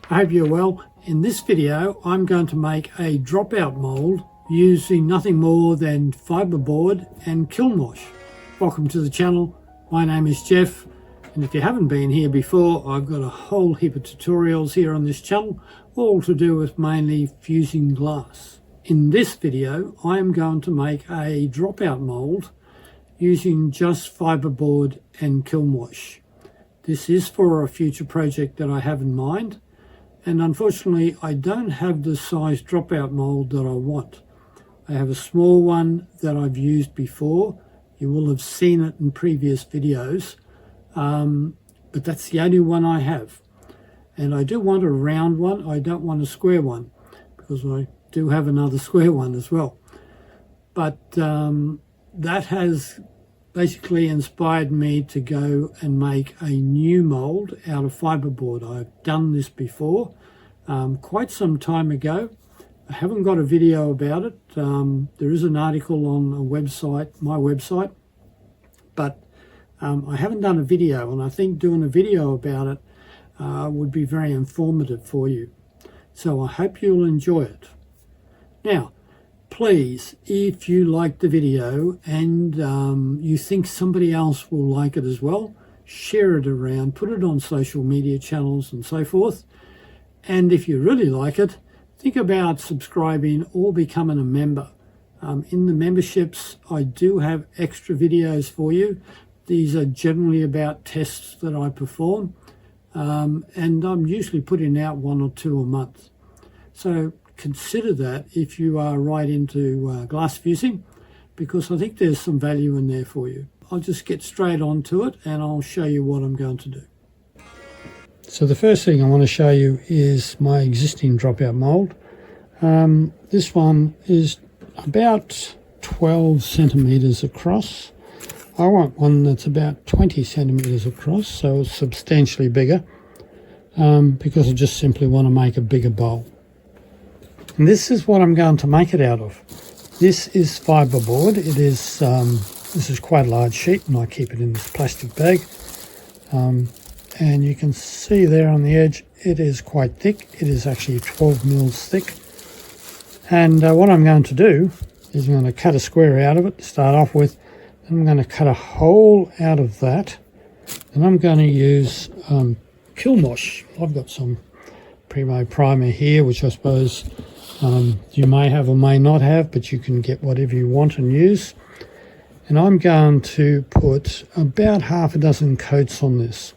I hope you're well. In this video I'm going to make a dropout mould using nothing more than fibreboard and kiln wash. Welcome to the channel. My name is Jeff, and if you haven't been here before, I've got a whole heap of tutorials here on this channel, all to do with mainly fusing glass. In this video I am going to make a dropout mould using just fibreboard and kiln wash. This is for a future project that I have in mind, and unfortunately I don't have the size dropout mould that I want. I have a small one that I've used before. You will have seen it in previous videos, but that's the only one I have. And I do want a round one. I don't want a square one, because I do have another square one as well. But that has basically inspired me to go and make a new mould out of fibreboard. I've done this before quite some time ago. I haven't got a video about it. There is an article on a website, my website, but I haven't done a video, and I think doing a video about it would be very informative for you. So I hope you'll enjoy it. Now, please, if you like the video and you think somebody else will like it as well, share it around, put it on social media channels and so forth. And if you really like it, think about subscribing or becoming a member. In the memberships, I do have extra videos for you. These are generally about tests that I perform, and I'm usually putting out 1 or 2 a month. So consider that if you are right into glass fusing, because I think there's some value in there for you. I'll just get straight on to it and I'll show you what I'm going to do. So the first thing I want to show you is my existing dropout mould. This one is about 12 centimeters across. I want one that's about 20 centimeters across, so it's substantially bigger, because I just simply want to make a bigger bowl. And this is what I'm going to make it out of. This is fibreboard. It is this is quite a large sheet, and I keep it in this plastic bag. And you can see there on the edge, it is quite thick. It is actually 12 mils thick. And what I'm going to do is I'm going to cut a square out of it to start off with. Then I'm going to cut a hole out of that, and I'm going to use kiln wash. I've got some Primo primer here, which I suppose you may have or may not have, but you can get whatever you want and use. And I'm going to put about half a dozen coats on this.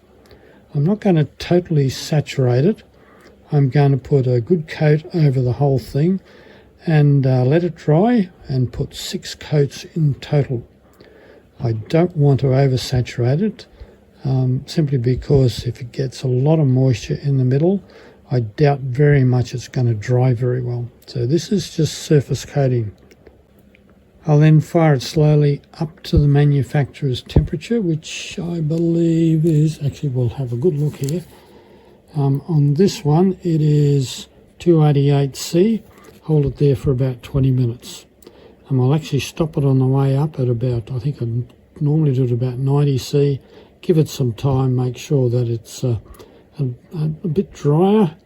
I'm not going to totally saturate it. I'm going to put a good coat over the whole thing and let it dry, and put 6 coats in total. I don't want to oversaturate it, simply because if it gets a lot of moisture in the middle, I doubt very much it's going to dry very well. So this is just surface coating. I'll then fire it slowly up to the manufacturer's temperature, which I believe is, actually we'll have a good look here. On this one it is 288C. Hold it there for about 20 minutes. And I'll actually stop it on the way up at about, I think I normally do it about 90C. Give it some time, make sure that it's a bit drier,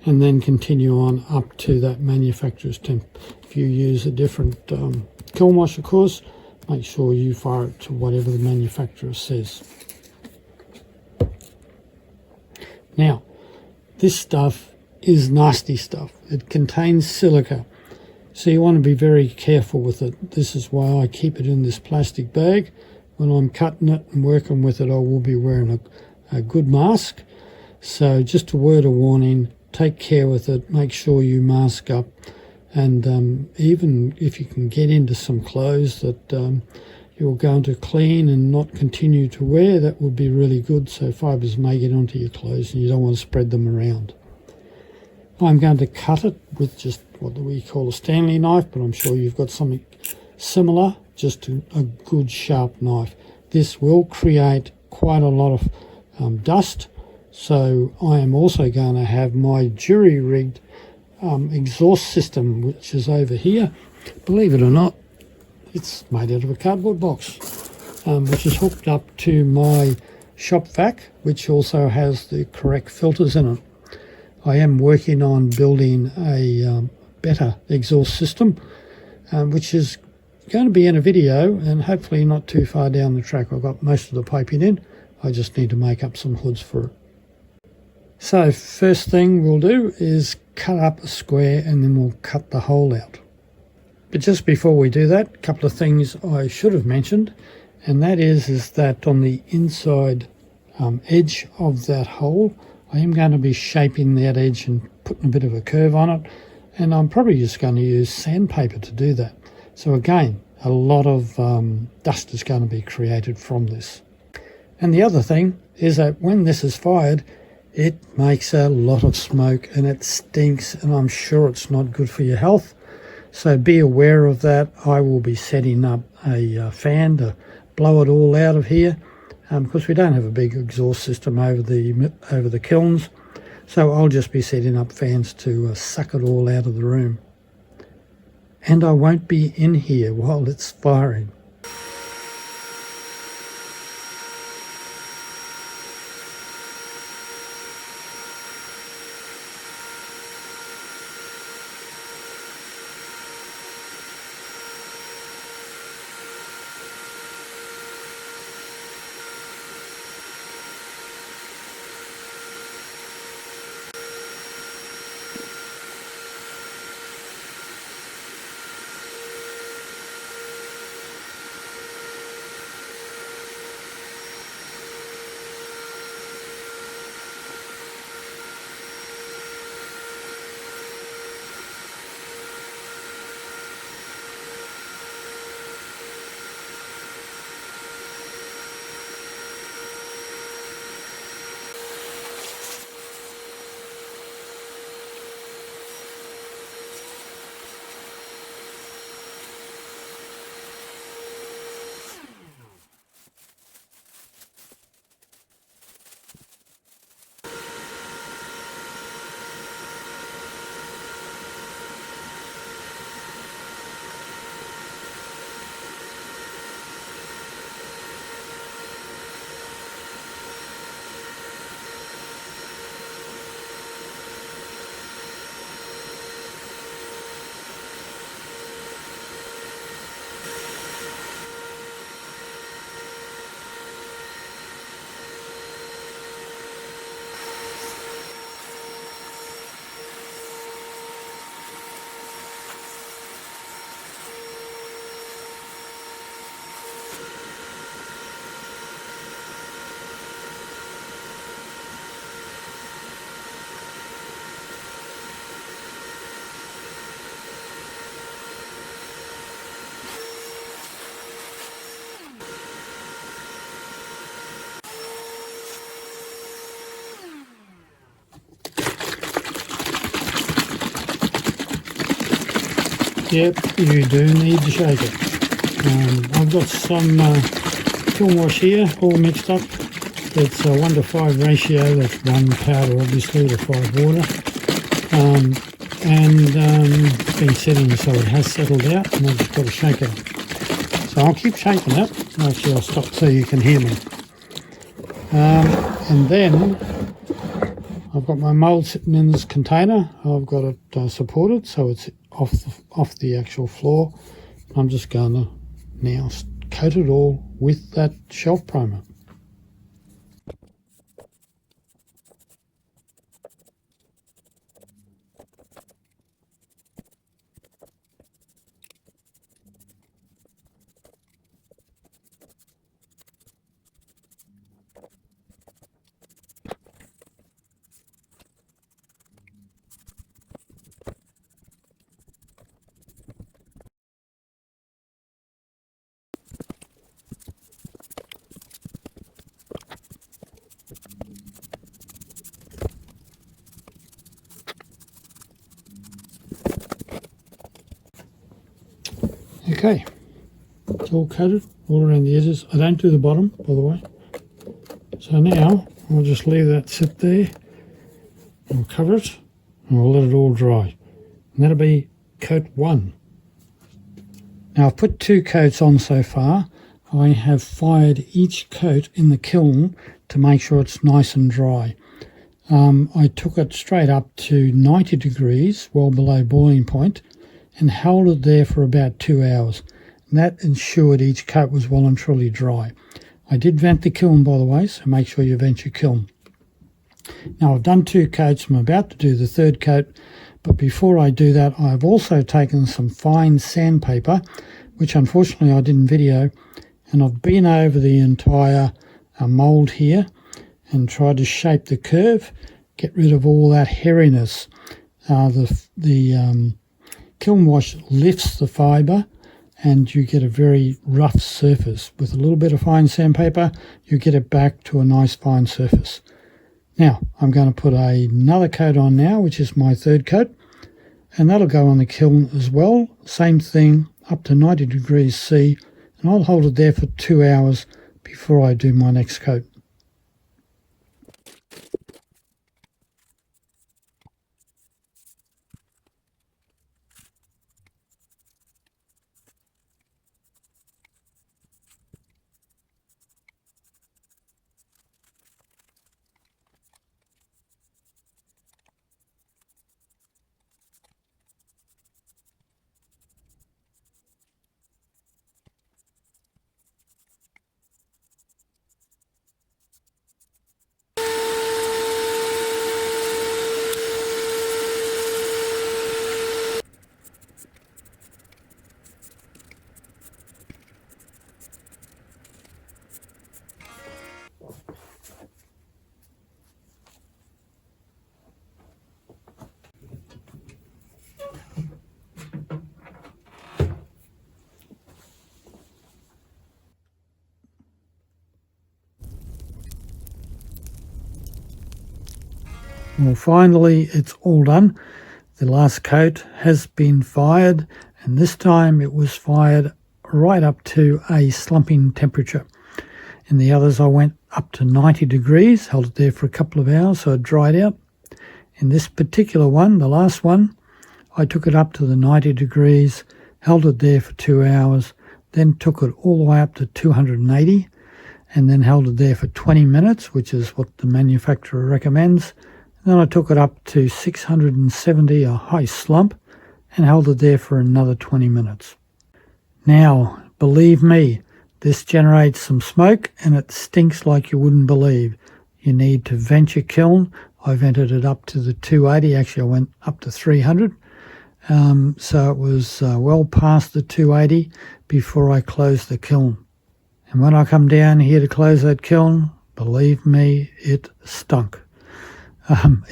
and then continue on up to that manufacturer's temp. If you use a different kiln wash, of course, make sure you fire it to whatever the manufacturer says. Now, this stuff is nasty stuff. It contains silica, so you want to be very careful with it. This is why I keep it in this plastic bag. When I'm cutting it and working with it, I will be wearing a good mask. So just a word of warning, take care with it, make sure you mask up, and even if you can get into some clothes that you're going to clean and not continue to wear, that would be really good. So fibres may get onto your clothes and you don't want to spread them around. I'm going to cut it with just what we call a Stanley knife, but I'm sure you've got something similar, just a good sharp knife. This will create quite a lot of dust, so I am also going to have my jury-rigged exhaust system, which is over here. Believe it or not, it's made out of a cardboard box, which is hooked up to my shop vac, which also has the correct filters in it. I am working on building a better exhaust system, which is going to be in a video and hopefully not too far down the track. I've got most of the piping in. I just need to make up some hoods for it. So first thing we'll do is cut up a square and then we'll cut the hole out. But just before we do that, a couple of things I should have mentioned, and that is that on the inside edge of that hole, I am going to be shaping that edge and putting a bit of a curve on it, and I'm probably just going to use sandpaper to do that. So again, a lot of dust is going to be created from this. And the other thing is that when this is fired, it makes a lot of smoke and it stinks, and I'm sure it's not good for your health. So be aware of that. I will be setting up a fan to blow it all out of here, because we don't have a big exhaust system over the kilns. So I'll just be setting up fans to suck it all out of the room. And I won't be in here while it's firing. Yep, you do need to shake it. I've got some kiln wash here, all mixed up. It's a 1:5 ratio. That's 1 powder, obviously, to 5 water. It's been sitting so it has settled out, and I've just got to shake it up. So I'll keep shaking it. Actually, I'll stop so you can hear me. And then I've got my mould sitting in this container. I've got it supported so it's off the actual floor. I'm just going to now coat it all with that shelf primer. Okay, it's all coated all around the edges. I don't do the bottom, by the way. So now I'll just leave that sit there. I'll cover it and we'll let it all dry. And that'll be coat 1. Now I've put 2 coats on so far. I have fired each coat in the kiln to make sure it's nice and dry. I took it straight up to 90 degrees, well below boiling point, and held it there for about 2 hours. And that ensured each coat was well and truly dry. I did vent the kiln, by the way, so make sure you vent your kiln. Now I've done 2 coats. I'm about to do the 3rd coat, but before I do that, I've also taken some fine sandpaper, which unfortunately I didn't video, and I've been over the entire mould here and tried to shape the curve, get rid of all that hairiness. The kiln wash lifts the fibre and you get a very rough surface. With a little bit of fine sandpaper, you get it back to a nice fine surface. Now, I'm going to put another coat on now, which is my 3rd coat, and that'll go on the kiln as well. Same thing, up to 90 degrees C, and I'll hold it there for 2 hours before I do my next coat. Well, finally it's all done. The last coat has been fired, and this time it was fired right up to a slumping temperature. In the others I went up to 90 degrees, held it there for a couple of hours so it dried out. In this particular one, the last one, I took it up to the 90 degrees, held it there for 2 hours, then took it all the way up to 280, and then held it there for 20 minutes, which is what the manufacturer recommends. Then I took it up to 670, a high slump, and held it there for another 20 minutes. Now, believe me, this generates some smoke and it stinks like you wouldn't believe. You need to vent your kiln. I vented it up to the 280, actually I went up to 300. So it was well past the 280 before I closed the kiln. And when I come down here to close that kiln, believe me, it stunk.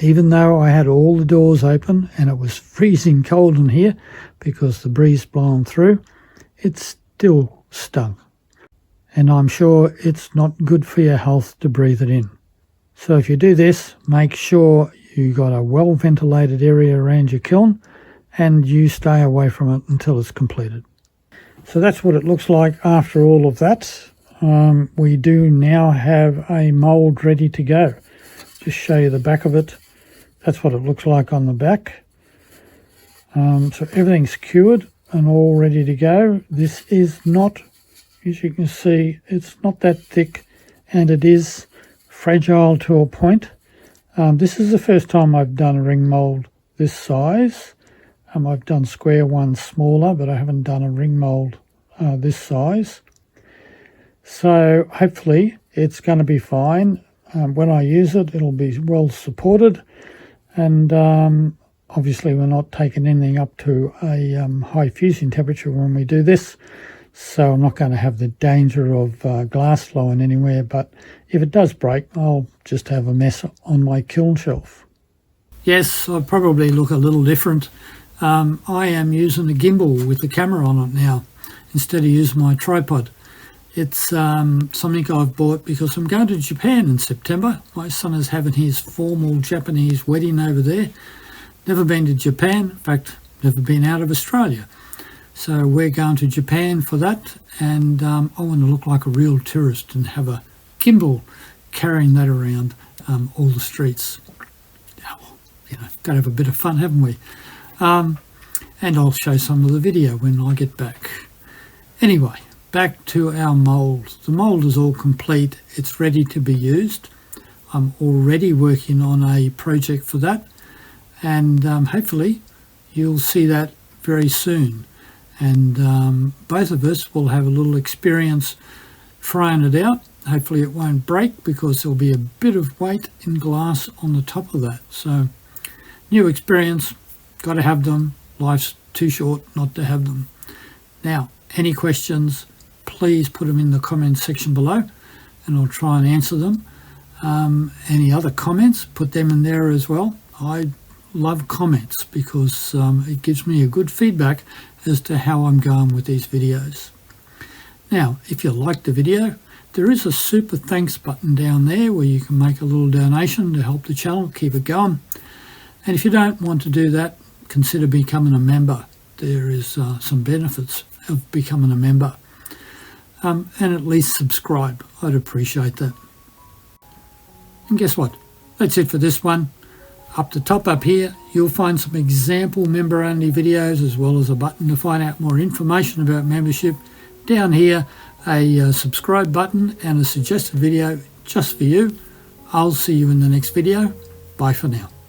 Even though I had all the doors open and it was freezing cold in here because the breeze blowing through, it still stunk. And I'm sure it's not good for your health to breathe it in. So if you do this, make sure you got a well ventilated area around your kiln and you stay away from it until it's completed. So that's what it looks like after all of that. We do now have a mould ready to go. Just show you the back of it. That's what it looks like on the back. So everything's cured and all ready to go. This is not, as you can see, it's not that thick and it is fragile to a point. This is the first time I've done a ring mould this size. I've done square ones smaller, but I haven't done a ring mould this size. So hopefully it's going to be fine. When I use it, it'll be well supported, and obviously we're not taking anything up to a high fusing temperature when we do this, so I'm not going to have the danger of glass flowing anywhere, but if it does break, I'll just have a mess on my kiln shelf. Yes, I probably look a little different. I am using a gimbal with the camera on it now, instead of using my tripod. It's something I've bought because I'm going to Japan in September. My son is having his formal Japanese wedding over there. Never been to Japan, in fact, never been out of Australia. So we're going to Japan for that, and I want to look like a real tourist and have a gimbal carrying that around all the streets. You know, got to have a bit of fun, haven't we? And I'll show some of the video when I get back. Anyway, back to our mould. The mould is all complete. It's ready to be used. I'm already working on a project for that, and hopefully you'll see that very soon. And both of us will have a little experience trying it out. Hopefully it won't break, because there'll be a bit of weight in glass on the top of that. So new experience, got to have them. Life's too short not to have them. Now, any questions, please put them in the comments section below and I'll try and answer them. Any other comments, put them in there as well. I love comments because it gives me a good feedback as to how I'm going with these videos. Now, if you liked the video, there is a super thanks button down there where you can make a little donation to help the channel keep it going. And if you don't want to do that, consider becoming a member. There is some benefits of becoming a member. And at least subscribe. I'd appreciate that. And guess what? That's it for this one. Up the top up here, you'll find some example member-only videos, as well as a button to find out more information about membership. Down here, a subscribe button and a suggested video just for you. I'll see you in the next video. Bye for now.